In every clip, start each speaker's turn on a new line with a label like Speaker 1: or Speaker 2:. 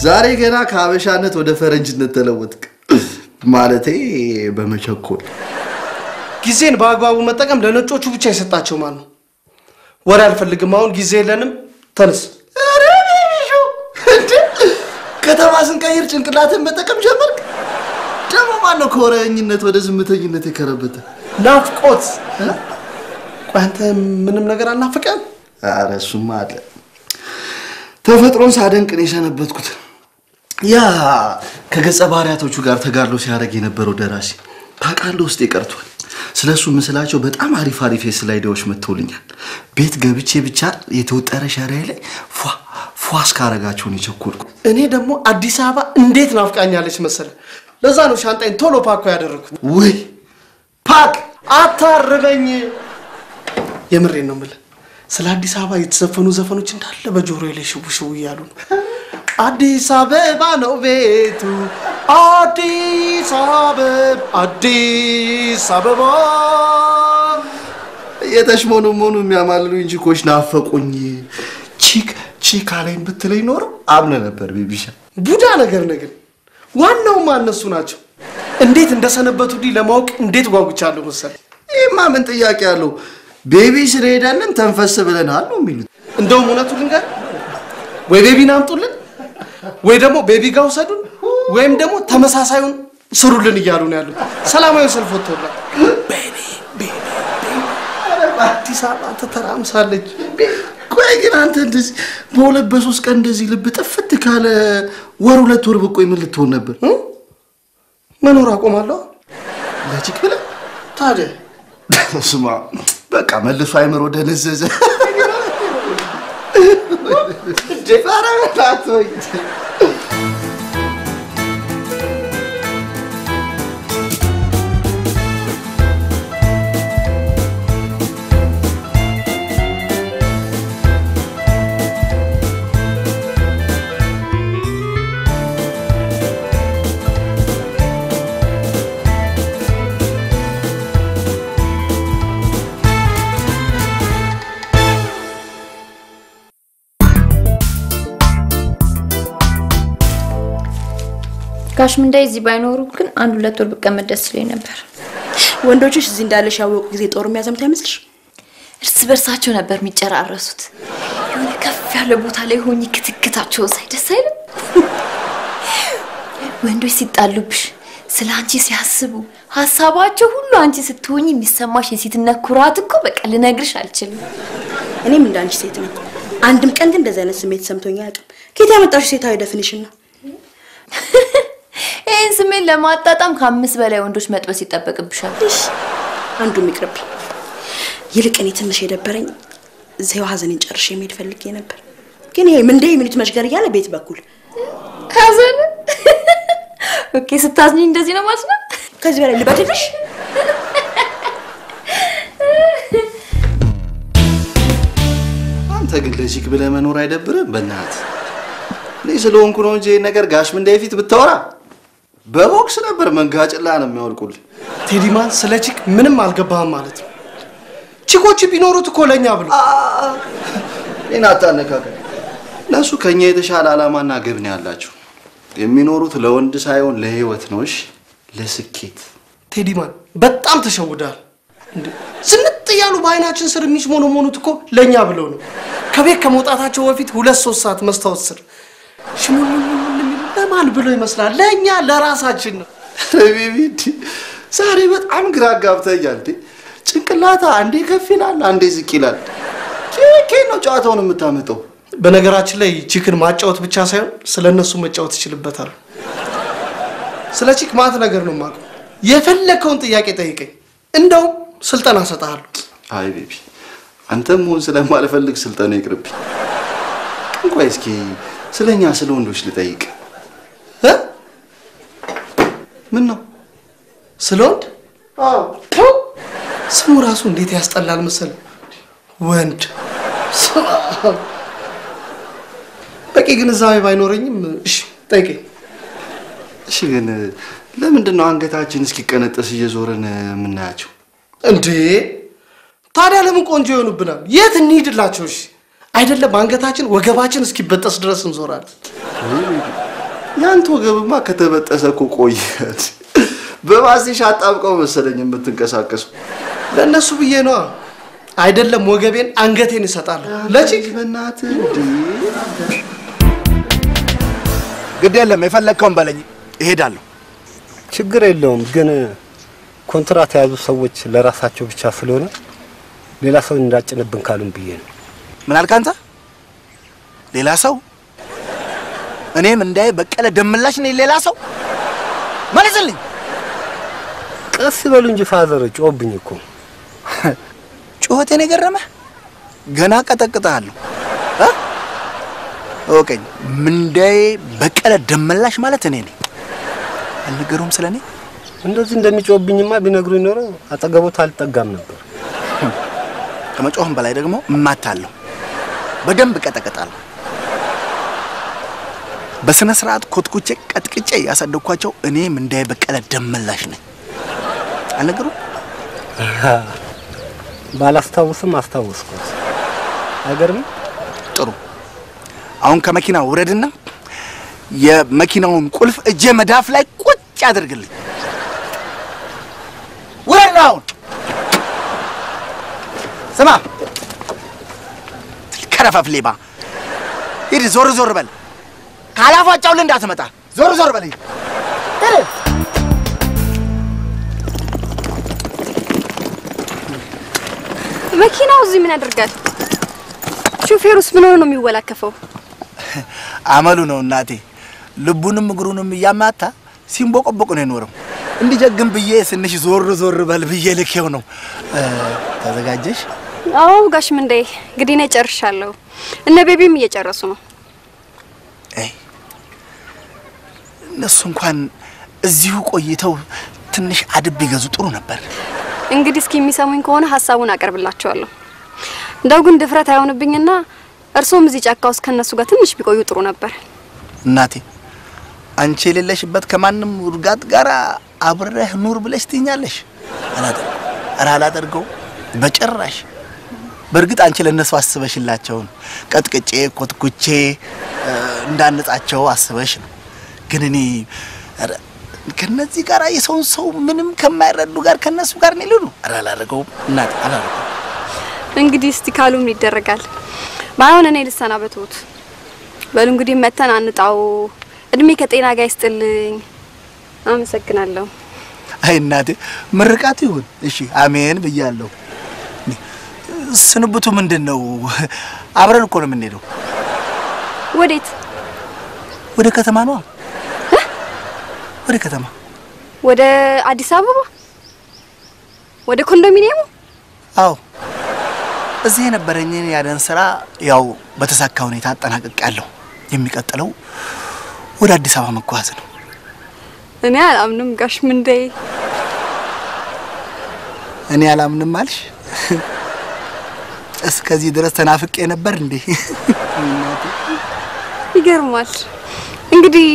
Speaker 1: ዛሬ ገና ከአበሻነት ወደ ፈረንጅነት ተለወጥክ ማለቴ በመቸኮል
Speaker 2: ጊዜን በአግባቡ መጠቀም ለነጮቹ ብቻ ይሰጣቸው ማለት ነው ወሬ አልፈልግም አሁን ጊዜ የለንም ተነስ
Speaker 1: ከተማስን ቀይር ጭንቅላትን መጠቀም ጀመርክ ደሞ ማን ነው ኮረኝነት ወደ ዝምተኝነት የከረበተ
Speaker 2: ናፍቆት አንተ ምንም ነገር አናፈቀም
Speaker 1: ኧረ እሱማ አለ ተፈጥሮን ሳደንቅ ነው የሰነበትኩት ያ ከገጸ ባህሪያቶቹ ጋር ተጋርሎ ሲያደርግ የነበረው ደራሲ ታውቃለህ ውስጥ ይቀርቷል ስለሱ ምስላቸው በጣም አሪፍ ስላይዶች መጥተውልኛል ቤት ገብቼ ብቻ የተወጠረ ሻሪያ ላይ ፏስ ካረጋቸው ነው የቸኮልኩ
Speaker 2: እኔ ደግሞ አዲስ አበባ እንዴት ናፍቃኛለች መሰለ ለዛ ነው ሻንጣዬን ቶሎ ፓክ ያደረኩት
Speaker 1: ወይ
Speaker 2: ፓክ አታርበኝ የምሬን ነው ማለት ስለ አዲስ አበባ የተዘፈኑ ዘፈኖች እንዳለ በጆሮዬ ላይ ሽውሽው ይያሉ አዲስ አበባ ነው ቤቱ አዲስ አበባ
Speaker 1: የተሽሞኑ የሚያማልሉ እንጂ ኮሽ ናፈቁኝ ቺክ አለኝ ብትለኝ ኖር አብነ ነበር ቢቢሻ
Speaker 2: ቡዳ ነገር ዋናው ማነሱ ናቸው እንዴት እንደሰነበቱ ለማወቅ እንዴት ጓጉቻለሁ መሰለ
Speaker 1: ይሄማ ምን ጥያቄ ያለው ቤቢ ስለሄዳለን ተንፈስ ብለናል ነው የሚሉት
Speaker 2: እንደውም እውነቱን ልንገር ወይ ቤቢን አምጡልን ወይ ደግሞ ቤቢ ጋር ወሰዱን ወይም ደግሞ ተመሳሳዩን ስሩልን እያሉ ነው ያሉት ሰላማዊ ሰልፍ ወጥቷል ቤቢ አዲስ አበባ ተተራምሳለች ቆይ ግን አንተ እንደዚህ በሁለት በሶስት ቀን እንደዚህ ልብ ጥፍት ካለ ወር ሁለት ወር በቆይ ምን ልትሆን ነበር መኖር አቆማለሁ ለጂክ ብለ ታዲያ
Speaker 1: ስማ በቃ መልሶ አይምሮ ደነዘዘ ጀፋራታቶይ
Speaker 3: ጋሽ ምንዳይ እዚህ ባይኖሩ ግን አንድ ሁለት ወር በቀመጥ ደስ ይለኝ ነበር
Speaker 4: ወንዶችሽ እዚህ እንዳለሽ ያወቁ ጊዜ ጦር የሚያዘምት አይመስልሽ
Speaker 3: እርስ በርሳቸው ነበር የሚጨራረሱት የሆነ ከፍ ያለ ቦታ ላይ ሆኜ ክትክታቸው ሳይ ደስ አይልም ወንዶች ሲጣሉብሽ ስላንቺ ሲያስቡ ሐሳባቸው ሁሉ አንቺ ስትሆኚ የሚሰማሽ የሴትነት ኩራት እኮ በቃ ልነግርሽ አልችልም
Speaker 4: እኔም እንዳንቺ ሴት ነኝ አንድም ቀን ግን እንደዛ አይነት ስሜት ሰምቶኝ አያውቅም ከየት ያመጣሽ ሴታዊ ዴፊኒሽን ነው
Speaker 3: ይሄን ስሜት ለማጣጣም ከ5 በላይ ወንዶች መጥበስ ይጠበቅብሻል
Speaker 4: አንዱ ምክርብ ይልቅ እኔ ትንሽ የደበረኝ እዚያው ሀዘንን ጨርሼ መሄድ ፈልጌ ነበር ግን ይሄ ምን ደይ ሚኒት መሽገር ያለ ቤት በኩል
Speaker 3: ሀዘን ኦኬ ስታዝኝ እንደዚህ ነው ማለት ነው
Speaker 4: ከዚህ በላይ ልበድልሽ
Speaker 1: አንተ ግን ለጂክ ብለ መኖር አይደብርም በእናት ለይስሎንኩ ነው እንጂ ነገር ጋሽ ምንዳይ ፊት ብታወራ በቦክስ ነበር መንጋጭላ ነው የሚያወልቁል
Speaker 2: ቴዲማን ስለ ቺክ ምንም አልገባህም ማለት ነው ቺኮች ቢኖሩት እኮ ለኛ ብሎ
Speaker 1: እናታነካከ ለሱ ከኛ የተሻለ አላማና ግብ ነው ያላችሁ የሚኖሩት ለወንድ ሳይሆን ለህይወት ነው እሺ ለስኬት
Speaker 2: ቴዲማን በጣም ተሸውዳል ዝንጥ ያሉ ባይናችን ስር የሚሽሞነሞኑት እኮ ለኛ ብለው ነው ከቤት ከመውጣታቸው በፊት 2-3 ሰዓት መስታወት ስር ለማን ብሎ ይመስላል ለኛ ለራሳችን ነው
Speaker 1: ቤቢ ዛሬ በጣም ግራ ጋብተኛል ጭንቅላታ አንዴ ከፍ ይላል አንዴ ዝቅ ይላል ኬኬ ነው ጫታውን የምታመጣው
Speaker 2: በነገራችን ላይ ቺክን ማጫወት ብቻ ሳይሆን ስለነሱ መጫወት ይችላልበታል ስለ ቺክ ማት ነገር ነው ማለት የፈለከውን ጥያቄ ጠይቀኝ እንደው ስልጣን አሰጣለሁ
Speaker 1: አይ ቤቢ አንተም ሆን ስለማልፈልግ ስልጣን ይቅርብ እንኳን እስኪ ስለኛ ስለ ወንዶች ልጠይቅ ምን ነው
Speaker 2: ስለ ወንድ ስሙ ራሱ እንዴት ያስጠላል መሰለ ወንድ በቂ ግንዛቤ ባይኖርኝም እሺ ጠይቀኝ
Speaker 1: እሺ ግን ለምንድን ነው አንገታችን እስኪቀነጠስ እየዞረን የምናያቸው
Speaker 2: እንዴ ታዲያ ለምን ቆንጆ ይሆኑብናል የት እንሂድላቸው እሺ አይደለም አንገታችን ወገባችን እስኪበጠስ ድረስ እንዞራለን
Speaker 1: ያንተ ወገብማ ከተበጠሰ እኮ ቆየ። በማስቲሽ አጣብቀው መሰለኝ የምትንቀሳቀሱ። ለነሱ ብዬ ነው
Speaker 2: አይደለም ወገቤን አንገቴን እሰጣለሁ። ለቺክ
Speaker 1: በእናትህ እንዴ
Speaker 5: ግድ የለም የፈለከውን በለኝ እሄዳለሁ።
Speaker 6: ችግር የለውም ግን ኮንትራት የያዙ ሰዎች ለራሳቸው ብቻ ስለሆነ ሌላ ሰው እንዳጭንብን ካሉን ብዬ ነው።
Speaker 5: ምን አልክ አንተ? ሌላ ሰው? እኔም እንዳይ በቀለ ደምላሽ ነኝ ሌላ ሰው? መልስልኝ።
Speaker 6: ቀስ በሉ እንጂ ፋዘር ጮህብኝ እኮ።
Speaker 5: ጩኸቴን የገረመህ? ገና ቀጠቅጣለሁ። ኦኬ ምንዳይ በቀለ ደምላሽ ማለት እኔ ነኝ። አልነገሩም ስለኔ?
Speaker 6: እንደዚህ እንደሚጮህብኝማ ቢነግሩኝ ኖሮ አጠገቦት አልጠጋም ነበር።
Speaker 5: ከመጮህም በላይ ደግሞ እማታለሁ። በደንብ ቀጠቅጣለሁ። በስነ ስርዓት ኮትኩቼ ቀጥቅጬ ያሳደግኳቸው እኔም እንዳይ በቀለ ደምላሽ ነኝ። አልነገሩም?
Speaker 6: ባላስታውስም አስታውስኩት። አይገርም?
Speaker 5: ጥሩ። አሁን ከመኪና ውረድና የመኪናውን ቁልፍ እጄ መዳፍ ላይ ቁጭ አድርግልኝ። ውረድ አሁን። ስማ ከረፈፍ ሌባ ሂድ ዞር ዞር በል። ካላፋጫው እንዳትመጣ ዞር ዞር በል።
Speaker 7: መኪናው እዚህ ምን ያደርጋል? ሹፌሩስ ምን ሆኖ ነው የሚወላከፈው?
Speaker 5: አመሉ ነው እናቴ። ልቡንም እግሩንም እያማታ ሲንቦቆቦቅ ነው የኖረው። እንዲጀግም ብዬ ስንሽ ዞር ዞር በል ብዬ ልኬው ነው። ተዘጋጀሽ?
Speaker 7: አዎ ጋሽ ምንዴ እንግዲህ ነው ጨርሻለሁ። እነ ቤቢም እየጨረሱ ነው።
Speaker 5: እነሱ እንኳን እዚሁ ቆይተው ትንሽ አድብ ይገዙ ጥሩ ነበር።
Speaker 7: እንግዲህ እስኪ የሚሰሙኝ ከሆነ ሐሳቡን አቀርብላቸዋለሁ። እንደው ግን ድፍረት አይሆንብኝና እርሶም እዚህ ጫካ ውስጥ ከነሱ ጋር ትንሽ ቢቆዩ ጥሩ ነበር።
Speaker 5: እናቴ አንቺ የሌለሽበት ከማንም ውርጋት ጋር አብረህ ኑር ብለሽ ትኛለሽ? አላደርገው በጭራሽ። በርግጥ አንቺ ለነሱ አስበሽላቸው ቀጥቅጬ ኮትኩቼ እንዳነጻቸው አስበሽ ነው። ግን እኔ ከነዚህ ጋር የሰውን ሰው ምንም ከማይረዱ ጋር ከነሱ ጋር ነው ልሉ አላደርገው እናቴ አላደርገው።
Speaker 7: እንግዲህ እስቲ ካሉም ይደረጋል። ባይሆን እኔ ልሰናበቱት። በሉ እንግዲህ መተን አንጣው። እድሜ ከጤና ጋር ይስጥልኝ። አመሰግናለሁ።
Speaker 5: አይ እናቴ ምርቃት ይሁን። እሺ አሜን ብያለሁ። ስንብቱ ምንድነው? አብረን እኮ ነው የምንሄደው።
Speaker 7: ወዴት?
Speaker 5: ወደ ከተማ ነው። ወደ ከተማ?
Speaker 7: ወደ አዲስ አበባ? ወደ ኮንዶሚኒየሙ?
Speaker 5: አዎ። እዚህ የነበረኝን ያለን ስራ ያው በተሳካ ሁኔታ አጠናቅቄያለሁ። የሚቀጥለው ወደ አዲስ አበባ መጓዝ ነው።
Speaker 7: እኔ አላምንም ጋሽ ምንዴ።
Speaker 5: እኔ አላምንም አልሽ? እስከዚህ ድረስ ተናፍቄ ነበር እንዴ?
Speaker 7: ይገርማል። እንግዲህ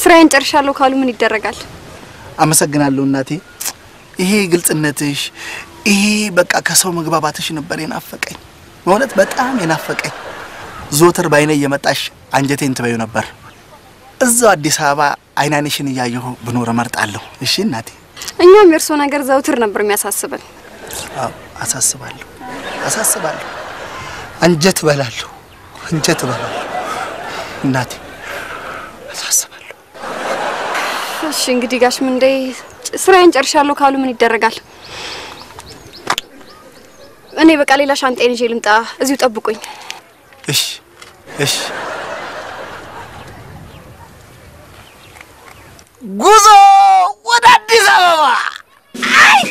Speaker 7: ስራዬን ጨርሻለሁ ካሉ ምን ይደረጋል?
Speaker 5: አመሰግናለሁ እናቴ። ይሄ ግልጽነትሽ፣ ይሄ በቃ ከሰው መግባባትሽ ነበር የናፈቀኝ። በእውነት በጣም የናፈቀኝ። ዞትር ባይኔ እየመጣሽ አንጀቴን ትበዩ ነበር። እዛው አዲስ አበባ አይናንሽን እያየሁ ብኖር እመርጣለሁ። እሺ እናቴ።
Speaker 7: እኛም የእርሶ ነገር ዘውትር ነበር የሚያሳስበን።
Speaker 5: አዎ አሳስባለሁ። አንጀት በላለሁ እናቴ አሳስባለሁ።
Speaker 7: እሺ እንግዲህ ጋሽ ምንዴ ስራዬን ጨርሻለሁ ካሉ ምን ይደረጋል? እኔ በቃ ሌላ ሻንጣዬን ይዤ ልምጣ። እዚሁ ጠብቁኝ።
Speaker 5: እሺ ጉዞ ወደ አዲስ አበባ። አይ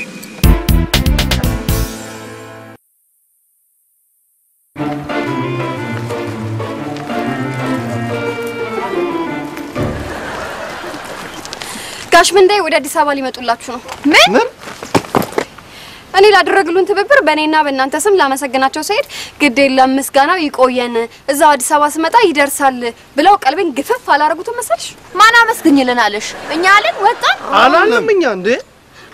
Speaker 7: ጋሽ ምንዴ ወደ አዲስ አበባ ሊመጡላችሁ ነው። ምን? እኔ ላደረግሉን ትብብር በእኔና በእናንተ ስም ላመሰግናቸው ሲሄድ ግድ የለም ምስጋናው ይቆየን እዛው አዲስ አበባ ስመጣ ይደርሳል ብለው ቀልቤን ግፍፍ አላረጉትም መሰልሽ?
Speaker 3: ማን አመስግኝልን አለሽ? እኛ አለን ወጣን
Speaker 2: አላለም። እኛ እንዴ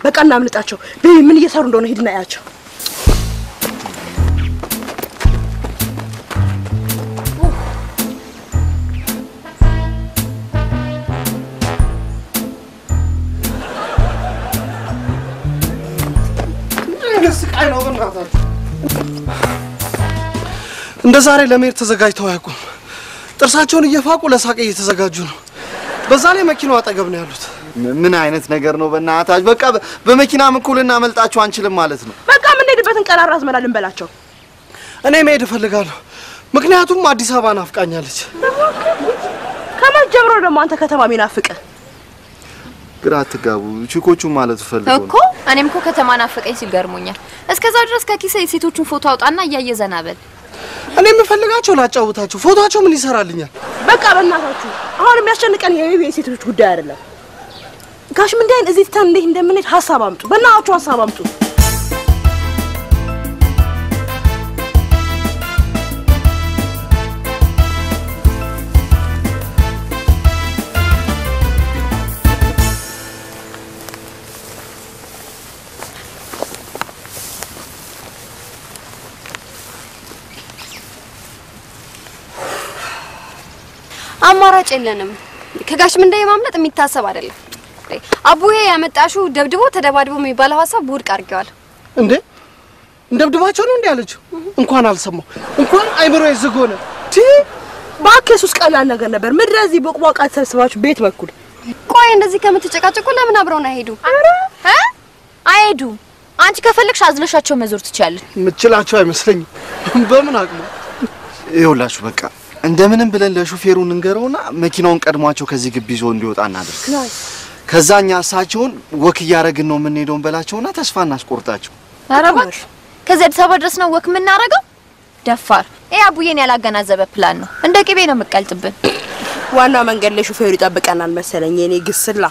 Speaker 4: በቃ እናምልጣቸው። ምን እየሰሩ እንደሆነ ሄድና ያቸው።
Speaker 2: ስቃይ ነው በእናታችሁ። እንደ ዛሬ ለመሄድ ተዘጋጅተው አያውቁም። ጥርሳቸውን እየፋቁ ለሳቅ እየተዘጋጁ ነው። በዛ ላይ መኪናው አጠገብ ነው ያሉት።
Speaker 1: ምን አይነት ነገር ነው በእናታችሁ? በቃ በመኪና እኩል እናመልጣችሁ አንችልም ማለት ነው።
Speaker 4: በቃ ምን ሄድበትን ቀን አራዝመናልን በላቸው።
Speaker 2: እኔ መሄድ እፈልጋለሁ፣ ምክንያቱም አዲስ አበባ ናፍቃኛለች።
Speaker 4: ከመቼ ጀምሮ ደግሞ አንተ ከተማ ሚናፍቅ?
Speaker 1: ግራ አትጋቡ። ቺኮቹ ማለት ፈልገው
Speaker 3: እኮ እኔም እኮ ከተማ ናፈቀኝ ሲል ገርሞኛል። እስከዛ ድረስ ከኪሴ የሴቶቹን ፎቶ አውጣና እያየዘናበል።
Speaker 2: እኔ የምፈልጋቸው ላጫውታቸው፣ ፎቶአቸው ምን ይሰራልኛል?
Speaker 4: በቃ በእናታችሁ አሁን የሚያስጨንቀን የሴቶች ጉዳይ አይደለም። ጋሽ ምንድን እዚህ ትተን እንዴት እንደምንሄድ ሐሳብ አምጡ። በእናታችሁ ሐሳብ አምጡ።
Speaker 7: አማራጭ የለንም። ከጋሽ ምንድን የማምለጥ የሚታሰብ አይደለም። አቡዬ ያመጣሹ ደብድቦ ተደባድቦ የሚባለው ሐሳብ ውድቅ አድርገዋል።
Speaker 2: እንዴ እንደብድባቸው ነው እንዴ ያለችው? እንኳን አልሰማው፣ እንኳን አይምሮዬ ዝግ ሆነ።
Speaker 4: ባከሱስ ቀላል ነገር ነበር። ምድር እዚህ በቁባቃ ተሰብስባችሁ ቤት በኩል
Speaker 7: ቆይ እንደዚህ ከምትጨቃጨቁ ለምን አብረው ነው አይሄዱ?
Speaker 3: አይሄዱ። አንቺ ከፈለግሽ አዝለሻቸው መዞር ትችያለሽ።
Speaker 2: ምችላቸው አይመስለኝም። በምን አቅሙ?
Speaker 1: ይኸውላችሁ በቃ እንደምንም ብለን ለሹፌሩ እንገረውና መኪናውን ቀድሟቸው ከዚህ ግቢ ይዞ እንዲወጣ እናድርግ። ከዛኛ እሳቸውን ወክ እያረግን ነው የምንሄደው በላቸውና ተስፋ እናስቆርጣቸው።
Speaker 3: አረባሽ ከዚህ አዲስ አበባ ድረስ ነው ወክ የምናረገው? ደፋር። ይሄ አቡዬን ያላገናዘበ ፕላን ነው። እንደ ቅቤ ነው የምቀልጥብን።
Speaker 4: ዋናው መንገድ ላይ ሹፌሩ ይጠብቀናል መሰለኝ። የኔ ግስላ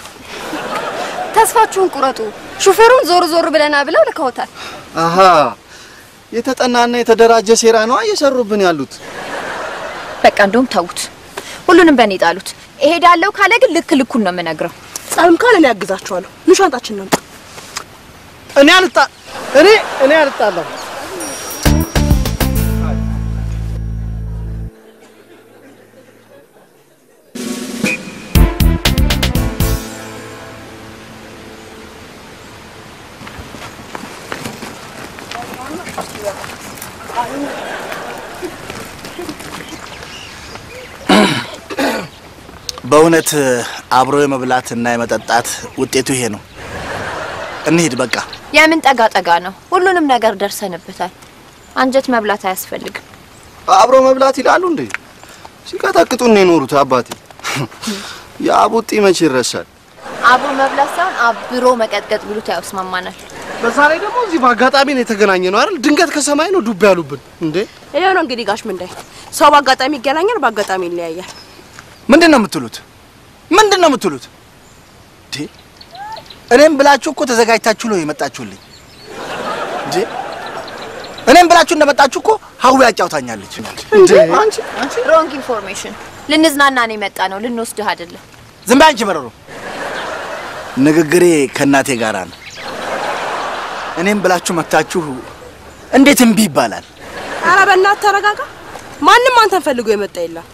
Speaker 7: ተስፋችሁን ቁረጡ። ሹፌሩን ዞር ዞር ብለና ብለው ልከውታል።
Speaker 1: አሃ የተጠናና የተደራጀ ሴራ ነው እየሰሩብን ያሉት።
Speaker 3: በቃ እንደውም ተውት፣ ሁሉንም በእኔ ጣሉት። እሄዳለሁ ካለ ግን ልክ ልኩን ነው የምነግረው።
Speaker 4: ጻም ካለ እኔ ያግዛችኋለሁ። ኑ ሻንጣችን ነው።
Speaker 2: እኔ አልጣለሁ።
Speaker 5: በእውነት አብሮ የመብላትና የመጠጣት ውጤቱ ይሄ ነው። እንሂድ በቃ።
Speaker 3: የምን ጠጋ ጠጋ ነው? ሁሉንም ነገር ደርሰንበታል። አንጀት መብላት አያስፈልግም።
Speaker 1: አብሮ መብላት ይላሉ እንዴ? ሲቀጠቅጡን ነው የኖሩት አባቴ። የአቡጢ መቼ ይረሳል?
Speaker 3: አብሮ መብላት ሳይሆን አብሮ መቀጥቀጥ ብሉት ያውስማማናል።
Speaker 2: በዛ ላይ ደግሞ እዚህ በአጋጣሚ ነው የተገናኘ ነው አይደል? ድንገት ከሰማይ ነው ዱብ ያሉብን እንዴ?
Speaker 4: ይሄው ነው እንግዲህ ጋሽ ምንድን ሰው በአጋጣሚ ይገናኛል፣ በአጋጣሚ ይለያያል።
Speaker 5: ምንድነው የምትሉት? እኔም ብላችሁ እኮ ተዘጋጅታችሁ ነው የመጣችሁልኝ እንዴ? እኔም ብላችሁ እንደመጣችሁ እኮ ሀው ያጫውታኛለች እንዴ?
Speaker 3: አንቺ ሮንግ ኢንፎርሜሽን። ልንዝናና ነው የመጣ ነው፣ ልንወስድህ አይደለም።
Speaker 5: ዝም በይ አንቺ በረሮ። ንግግሬ ከእናቴ ጋራ ነው። እኔም ብላችሁ መጣችሁ እንዴት እምቢ ይባላል?
Speaker 4: ኧረ በእናትህ ተረጋጋ። ማንም አንተን ፈልጎ የመጣ የለም።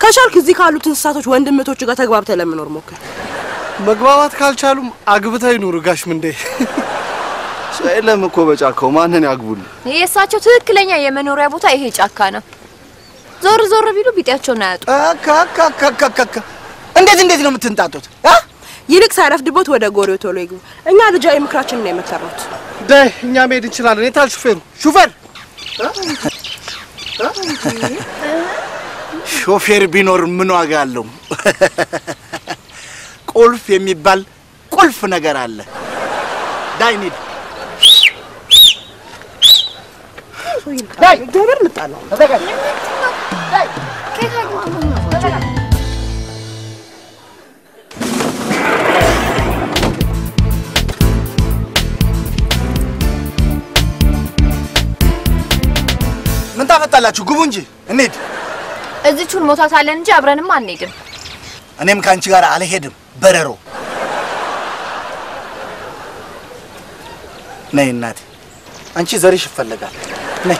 Speaker 4: ከቻልክ እዚህ ካሉት እንስሳቶች ወንድምቶች ጋር ተግባብተህ ለመኖር ሞክር።
Speaker 2: መግባባት ካልቻሉም አግብተው ይኖሩ ጋሽ ምንዴ።
Speaker 1: ሰይለም እኮ በጫካው ማንን ያግቡል?
Speaker 3: የእሳቸው ትክክለኛ የመኖሪያ ቦታ ይሄ ጫካ ነው። ዞር ዞር ቢሉ ቢጤያቸውን አያጡ።
Speaker 5: እንዴት ነው የምትንጣጡት?
Speaker 4: ይልቅ ሳይረፍድቦት ወደ ጎሬው ቶሎ ይግቡ። እኛ ልጃዊ ምክራችንን ነው የመከርነው።
Speaker 2: ዳይ እኛ መሄድ እንችላለን። የታል ሹፌሩ?
Speaker 5: ሾፌር ቢኖር ምን ዋጋ አለው? ቁልፍ የሚባል ቁልፍ ነገር አለ። ዳይ ኒድ
Speaker 4: ዳይ ደብር ልጣለው ተዘጋጅ። ዳይ
Speaker 5: ምን ታፈጣላችሁ? ግቡ እንጂ እንሂድ።
Speaker 3: እዚቹን ሞታት አለን እንጂ አብረንም አንሄድም።
Speaker 5: እኔም ካንቺ ጋር አልሄድም። በረሮ ነይ እናቴ፣ አንቺ ዘርሽ ይፈልጋል። ነይ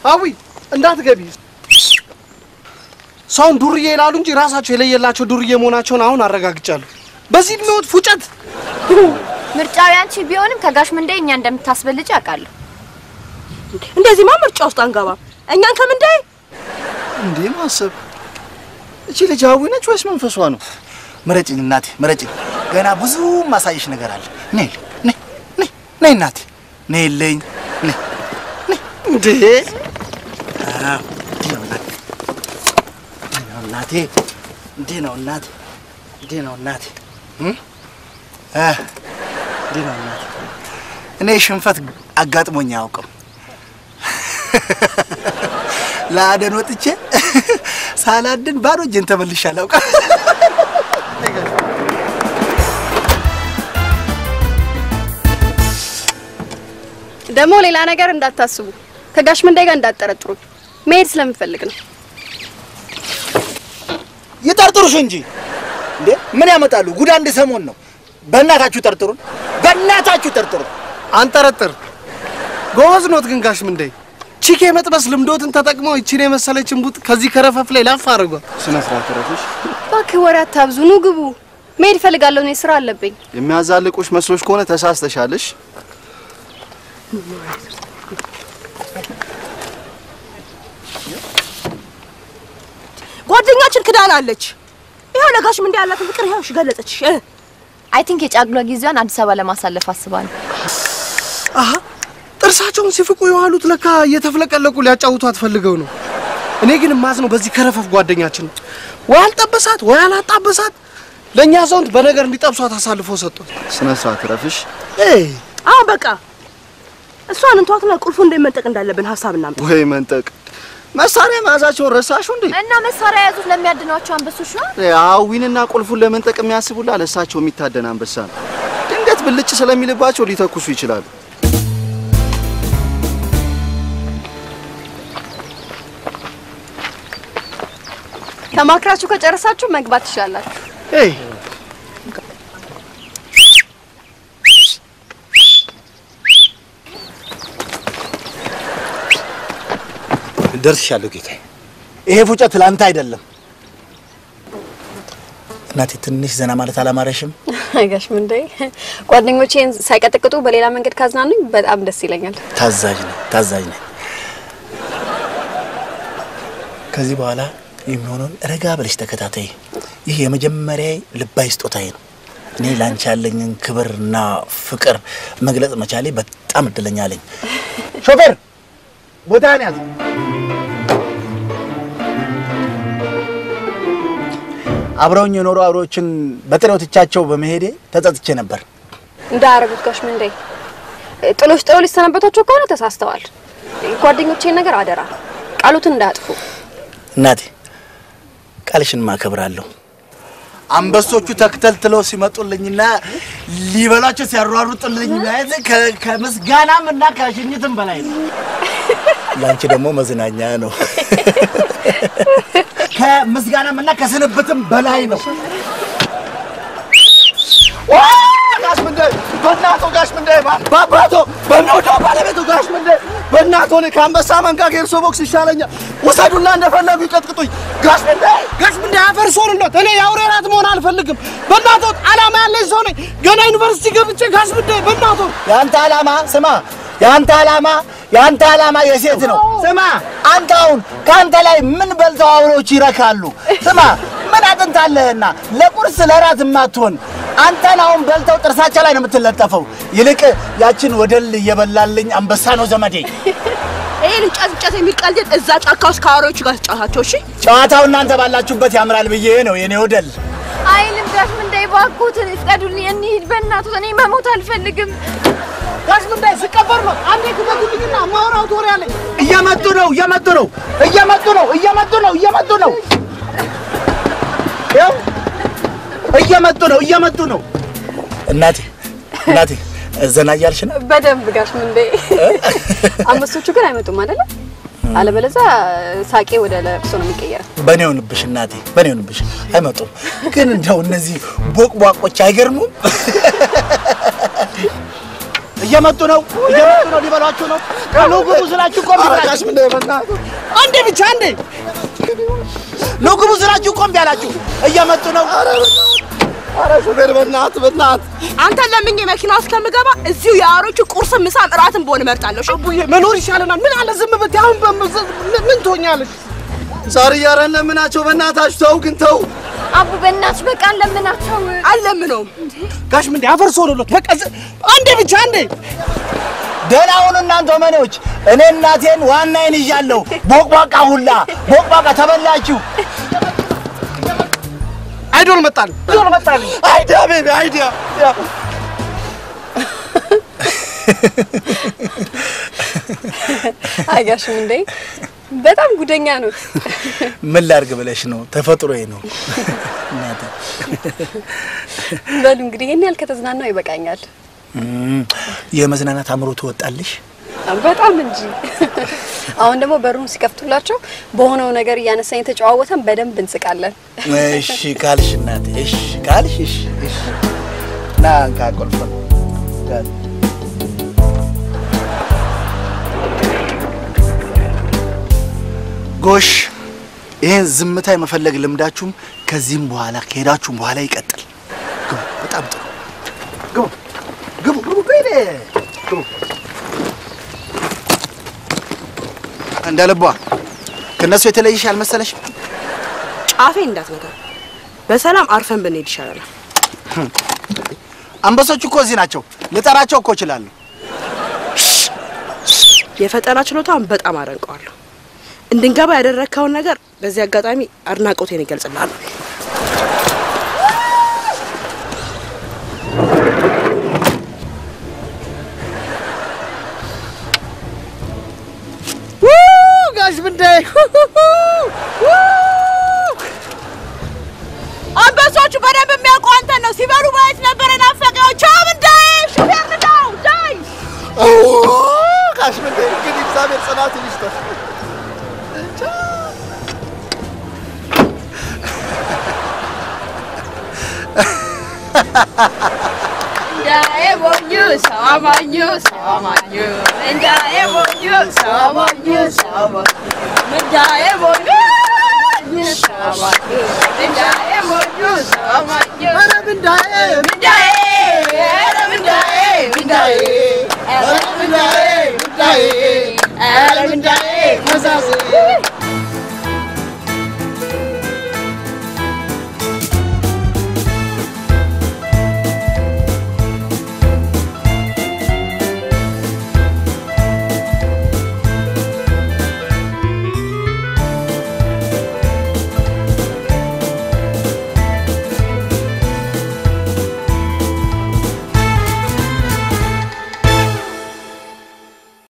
Speaker 2: አዊ እንዳትገቢ። ሰውን ዱርዬ ይላሉ እንጂ ራሳቸው የለየላቸው ዱርዬ መሆናቸውን አሁን አረጋግጫለሁ። በዚህ የሚወጥ ፉጨት
Speaker 3: ምርጫው ያንቺ ቢሆንም ከጋሽ ምንዴ እኛ እንደምታስበልጭ አውቃለሁ።
Speaker 4: እንደዚህማ ምርጫ ውስጥ አንገባም። እኛን ከምንዴ
Speaker 1: እንዴ ማሰብ እቺ ልጅ አዊ ነች ወይስ መንፈሷ ነው?
Speaker 5: ምረጭኝ እናቴ ምረጭኝ። ገና ብዙ ማሳይሽ ነገር አለ። ነይ እናቴ ነይልኝ።
Speaker 1: እንዴ
Speaker 5: እናቴ እንዴ ነው እናቴ እኔ ሽንፈት አጋጥሞኝ አያውቅም። ለአደን ወጥቼ ሳላድን ባዶ እጄን ተመልሼ አላውቅም።
Speaker 7: ደግሞ ሌላ ነገር እንዳታስቡ፣ ከጋሽ ምንዴ ጋር እንዳትጠረጥሩ። መሄድ ስለምፈልግ ነው።
Speaker 5: ይጠርጥሩሽ እንጂ እንዴ ምን ያመጣሉ? ጉዳ እንደ ሰሞን ነው። በእናታችሁ ጠርጥሩን፣ በእናታችሁ ጠርጥሩን።
Speaker 6: አንጠረጥር። ጎበዝ ኖት ግን ጋሽ ምንዴ ቺኬ መጥበስ ልምዶትን ተጠቅመው እቺን የመሰለችን ቡጥ ከዚህ ከረፈፍ ላይ ላፍ አድርጓል።
Speaker 1: ስነ ስርዓት ረፍሽ።
Speaker 7: እባክህ ወሬ አታብዙ። ኑ ግቡ። መሄድ እፈልጋለሁ። እኔ ስራ አለብኝ።
Speaker 1: የሚያዛልቁሽ መስሎሽ ከሆነ ተሳስተሻልሽ።
Speaker 4: ጓደኛችን ክዳን አለች። ይሄው ለጋሽ ምንዴ ያላት ፍቅር ይሄው ገለጸች።
Speaker 3: አይ ቲንክ የጫጉላ ጊዜዋን አዲስ አበባ ለማሳለፍ አስባለሁ።
Speaker 6: አሃ ጥርሳቸውን ሲፍቁ የዋሉት ለካ እየተፍለቀለቁ ሊያጫውቷት ፈልገው ነው። እኔ ግን ማዝነው በዚህ ከረፈፍ ጓደኛችን ወይ አልጠበሳት ወይ አላጣበሳት ለኛ ዘውንት በነገር እንዲጠብሷት አሳልፎ ሰጡት።
Speaker 1: ስነ ስርዓት ረፍሽ።
Speaker 4: አሁን በቃ እሷን እንቷትና ቁልፉ እንደመንጠቅ እንዳለብን ሐሳብ እናምጣ።
Speaker 1: ወይ መንጠቅ መሳሪያ መያዛቸውን ረሳሽው እንዴ?
Speaker 3: እና መሳሪያ ያዙት ለሚያድኗቸው አንበሶች ነው።
Speaker 1: አዊንና ቁልፉን ለመንጠቅ የሚያስቡላ ለሳቸው የሚታደን አንበሳ ነው። ድንገት ብልጭ ስለሚልባቸው ሊተኩሱ ይችላሉ።
Speaker 7: ተማክራችሁ ከጨረሳችሁ መግባት ትችላላችሁ።
Speaker 5: ደርሻለሁ ጌታዬ። ይሄ ፉጨት ላንተ አይደለም። እናቴ ትንሽ ዘና ማለት አላማረሽም?
Speaker 7: ጋሽ ምንዴ ጓደኞቼን ሳይቀጥቅጡ በሌላ መንገድ ካዝናኑኝ በጣም ደስ ይለኛል።
Speaker 5: ታዛዥ ነኝ። ከዚህ በኋላ የሚሆነውን ረጋ ብለሽ ተከታታይ። ይህ የመጀመሪያ ልባይ ስጦታዬ ነው። እኔ ላንቺ ያለኝን ክብርና ፍቅር መግለጽ መቻሌ በጣም እድለኛ ነኝ። ሾፌር ቦታን ያዝ። አብረውኝ የኖሩ አብሮችን በጥሬዎቻቸው በመሄዴ ተጸጽቼ ነበር።
Speaker 7: እንዳያረጉት ጋሽ ምንዴ ጥሎሽ ጥለው ሊሰናበቷቸው ከሆነ ተሳስተዋል። ጓደኞቼን ነገር አደራ ቃሉትን እንዳያጥፉ።
Speaker 5: እናቴ ቃልሽን ማከብራለሁ። አንበሶቹ ተከተልትለው ሲመጡልኝና ሊበላቸው ሲያሯሩጡልኝ ማየት ከምስጋናም እና ከሽኝትም በላይ ነው። ላንቺ ደግሞ መዝናኛ ነው። ከምስጋናም እና ከስንብትም በላይ ነው። ጋሽ ምንዴ በእናትዎ ጋሽ ምንዴ ባባቶ በእናትዎ ባለቤቱ ጋሽ ምንዴ በእናትዎ እኔ ከአንበሳ መንጋ ጌርሶ ቦክስ ይሻለኛል። ውሰዱና እንደፈለጉ ይቀጥቅጡኝ። ጋሽ ምንዴ አፈርሶንሎት እኔ የአውሬ ራት መሆን አልፈልግም። በእናትዎ ዓላማ ያለኝ ሰው ነኝ። ገና ዩኒቨርሲቲ ገብቼ ጋሽ ምንዴ በእናትዎ ያንተ ዓላማ ስማ፣ ያንተ ዓላማ የሴት ነው። ስማ አንተ አሁን ካንተ ላይ ምን በልተው አውሬዎች ይረካሉ? ስማ ምን አጥንታለህና ለቁርስ ለራት ማትሆን አንተን አሁን በልተው ጥርሳቸው ላይ ነው የምትለጠፈው። ይልቅ ያችን ወደል እየበላልኝ አንበሳ ነው ዘመዴ።
Speaker 4: ይሄን ጫጭ የሚል ቀልድ እዛ ጫካ ውስጥ ከአውሬዎቹ ጋር ተጫወታቸው። እሺ
Speaker 5: ጨዋታው እናንተ ባላችሁበት ያምራል ብዬ ነው የኔ ወደል።
Speaker 3: አይልም ጋሽ ምንዴ ባኩትን ፍቀዱልኝ እንሂድ በእናትዎ። እኔ መሞት አልፈልግም።
Speaker 6: ጋሽ ምንዴ ስቀበር ነው አንዴ ትበዱልኝና ማውራው ቶሪ አለኝ።
Speaker 5: እየመጡ ነው ያው እየመጡ ነው። እናቴ ዘና እያልሽ ነው?
Speaker 7: በደንብ ጋሽ ምንዴ። አንበሶቹ ግን አይመጡም አይደለ? አለበለዚያ ሳቄ ወደ ለቅሶ ነው የሚቀየረው።
Speaker 5: በኔ ሆንብሽ እናቴ፣ በኔ ሆንብሽ። አይመጡም ግን እንደው እነዚህ ቦቅቧቆች አይገርሙም? እየመጡ ነው ሊበሏችሁ ነው። ግቡ ስላችሁ ቆም ብላችሁ ጋሽ ምንዴ በእናትዎ አንዴ ብቻ ግቡ ስላችሁ ቆም ብላችሁ እየመጡ ነው።
Speaker 2: ኧረ ሹፌር በእናትህ
Speaker 4: አንተ ለምኜ መኪና ውስጥ ከምገባ እዚሁ የአሮቹ ቁርስ ምሳም እራትም በሆነ እመርጣለሁ። እሺ
Speaker 6: አቡዬ መኖር ይሻለናል። ምን አለ ዝም ብትይ አሁን ምን ትሆኛለሽ?
Speaker 1: ሳርዬ ኧረ ለምናቸው በእናታችሁ ተው ግን ተው።
Speaker 3: አቡ በእናትሽ በቃ ለምናቸው።
Speaker 4: አልለምነውም።
Speaker 6: ጋሽ ምን ያፈርሶ ነው በቃ አንዴ ብቻ አንዴ
Speaker 5: ደህና ሁኑ እናንተ ወመኔዎች። እኔ እናቴን ዋናዬን ይዣለሁ። ቦቅቧቃ ሁላ ቦቅቧቃ ተበላችሁ።
Speaker 6: አይዶል መጣል
Speaker 1: አይዲያ ቤቢ አይዲያ
Speaker 7: አይጋሽም እንዴ በጣም ጉደኛ ነው።
Speaker 5: ምን ላድርግ ብለሽ ነው? ተፈጥሮዬ ነው እናቴ።
Speaker 7: በሉ እንግዲህ ይሄን ያህል ከተዝናናው ይበቃኛል።
Speaker 5: የመዝናናት አምሮ ትወጣልሽ
Speaker 7: በጣም እንጂ። አሁን ደግሞ በሩን ሲከፍቱላቸው በሆነው ነገር እያነሳኝ ተጨዋወተን በደንብ እንስቃለን።
Speaker 5: እሺ ካልሽ እናቴ እሺ ካልሽ እሺ ና አንካቆልፈ ጎሽ ይሄን ዝምታ የመፈለግ ልምዳችሁም ከዚህም በኋላ ከሄዳችሁም በኋላ ይቀጥል። ግቡ በጣም ጥሩ ግቡ በይኔ ግቡ እንዳለባ ከነሱ የተለየሽ አልመሰለሽ?
Speaker 4: ጫፌ እንዳትነካ በሰላም አርፈን ብንሄድ ይሻላል።
Speaker 5: አንበሶች እኮ እዚህ ናቸው። ልጠራቸው እኮ እችላለሁ።
Speaker 4: የፈጠራ ችሎታን በጣም አደንቀዋለሁ። እንድንገባ ያደረከውን ነገር በዚህ አጋጣሚ አድናቆቴን ይገልጽልሃል።
Speaker 6: ጋሽ ብንዳይ
Speaker 4: አንበሶቹ በደንብ የሚያውቁ አንተን ነው። ሲበሉ ማየት ነበር ናፈቀው። ቻው ብንዳይ ሹፌር ብንዳው ዳይ
Speaker 1: ጋሽ ብንዳይ እንግዲህ እግዚአብሔር ጽናቱን ይስጠው።
Speaker 4: እንዳዬ ቦኙ ሰማኙ እንዳዬ ቦኙ ሰማኙ እንዳዬ ቦኙ ሰማኙ እንዳዬ ቦኙ ሰማኙ
Speaker 6: ኧረ ብንዳዬ
Speaker 4: ኧረ ብንዳዬ
Speaker 6: ኧረ ብንዳዬ
Speaker 4: መዛዝ